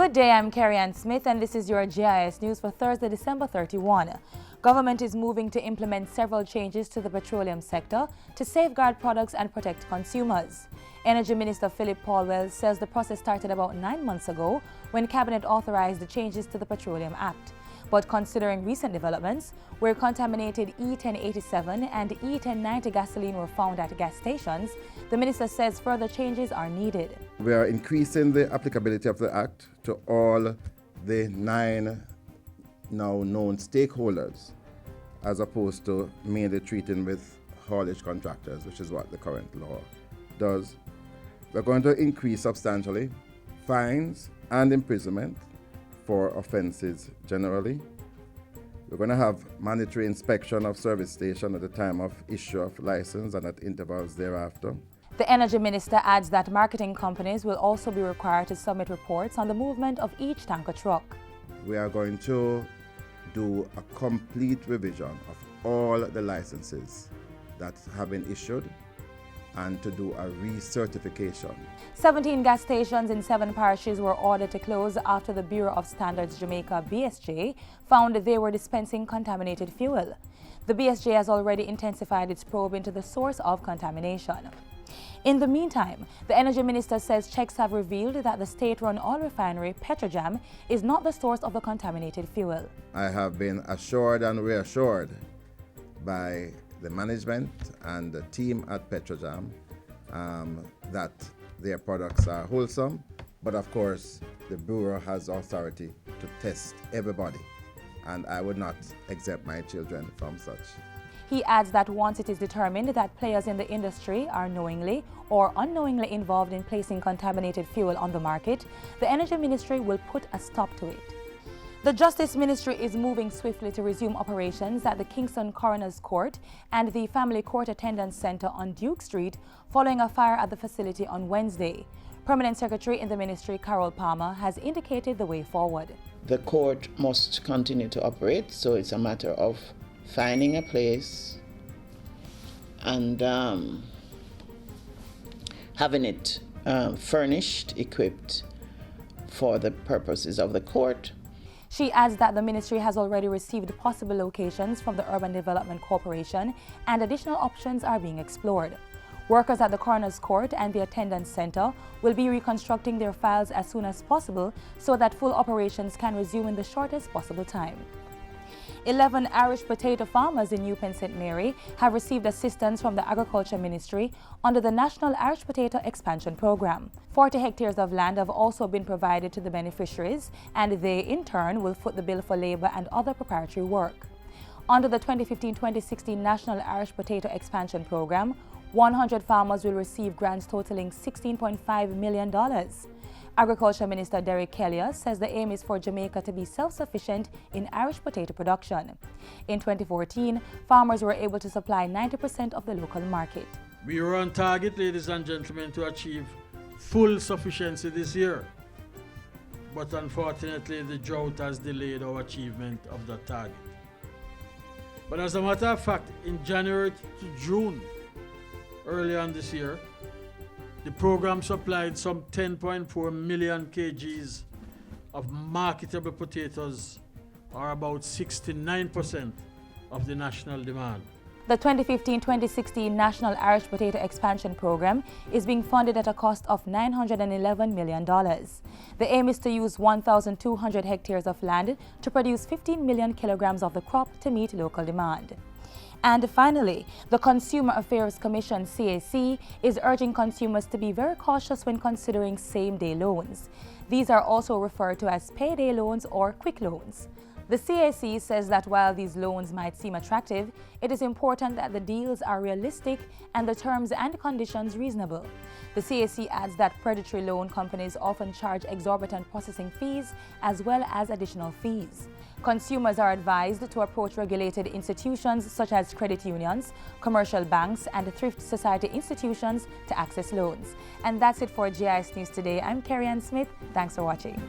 Good day, I'm Carrie-Ann Smith and this is your JIS news for Thursday, December 31. Government is moving to implement several changes to the petroleum sector to safeguard products and protect consumers. Energy Minister Philip Paulwell says the process started about 9 months ago when Cabinet authorized the changes to the Petroleum Act. But considering recent developments, where contaminated E1087 and E1090 gasoline were found at gas stations, the minister says further changes are needed. We are increasing the applicability of the Act to all the 9 now known stakeholders, as opposed to mainly treating with haulage contractors, which is what the current law does. We're going to increase substantially fines and imprisonment for offences generally. We're going to have mandatory inspection of service station at the time of issue of license and at intervals thereafter. The Energy Minister adds that marketing companies will also be required to submit reports on the movement of each tanker truck. We are going to do a complete revision of all the licenses that have been issued and to do a recertification. 17 gas stations in 7 parishes were ordered to close after the Bureau of Standards Jamaica (BSJ) found they were dispensing contaminated fuel. The BSJ has already intensified its probe into the source of contamination. In the meantime, the Energy Minister says checks have revealed that the state-run oil refinery Petroleum is not the source of the contaminated fuel. I have been assured and reassured by the management and the team at Petroleum that their products are wholesome, but of course the Bureau has authority to test everybody, and I would not exempt my children from such. He adds that once it is determined that players in the industry are knowingly or unknowingly involved in placing contaminated fuel on the market, the Energy Ministry will put a stop to it. The Justice Ministry is moving swiftly to resume operations at the Kingston Coroner's Court and the Family Court Attendance Centre on Duke Street following a fire at the facility on Wednesday. Permanent Secretary in the Ministry, Carol Palmer, has indicated the way forward. The court must continue to operate, so it's a matter of finding a place and having it furnished, equipped for the purposes of the court. She adds that the ministry has already received possible locations from the Urban Development Corporation and additional options are being explored. Workers at the Coroner's Court and the Attendance Centre will be reconstructing their files as soon as possible so that full operations can resume in the shortest possible time. 11 Irish potato farmers in New Pen St. Mary have received assistance from the Agriculture Ministry under the National Irish Potato Expansion Programme. 40 hectares of land have also been provided to the beneficiaries, and they in turn will foot the bill for labour and other preparatory work. Under the 2015-2016 National Irish Potato Expansion Programme, 100 farmers will receive grants totaling $16.5 million. Agriculture Minister Derek Kellier says the aim is for Jamaica to be self-sufficient in Irish potato production. In 2014, farmers were able to supply 90% of the local market. We are on target, ladies and gentlemen, to achieve full sufficiency this year. But unfortunately, the drought has delayed our achievement of that target. But as a matter of fact, in January to June, earlier on this year, the program supplied some 10.4 million kgs of marketable potatoes, or about 69% of the national demand. The 2015-2016 National Irish Potato Expansion Programme is being funded at a cost of $911 million. The aim is to use 1,200 hectares of land to produce 15 million kilograms of the crop to meet local demand. And finally, the Consumer Affairs Commission (CAC) is urging consumers to be very cautious when considering same-day loans. These are also referred to as payday loans or quick loans. The CAC says that while these loans might seem attractive, it is important that the deals are realistic and the terms and conditions reasonable. The CAC adds that predatory loan companies often charge exorbitant processing fees as well as additional fees. Consumers are advised to approach regulated institutions such as credit unions, commercial banks, and thrift society institutions to access loans. And that's it for JIS News today. I'm Carrie-Ann Smith. Thanks for watching.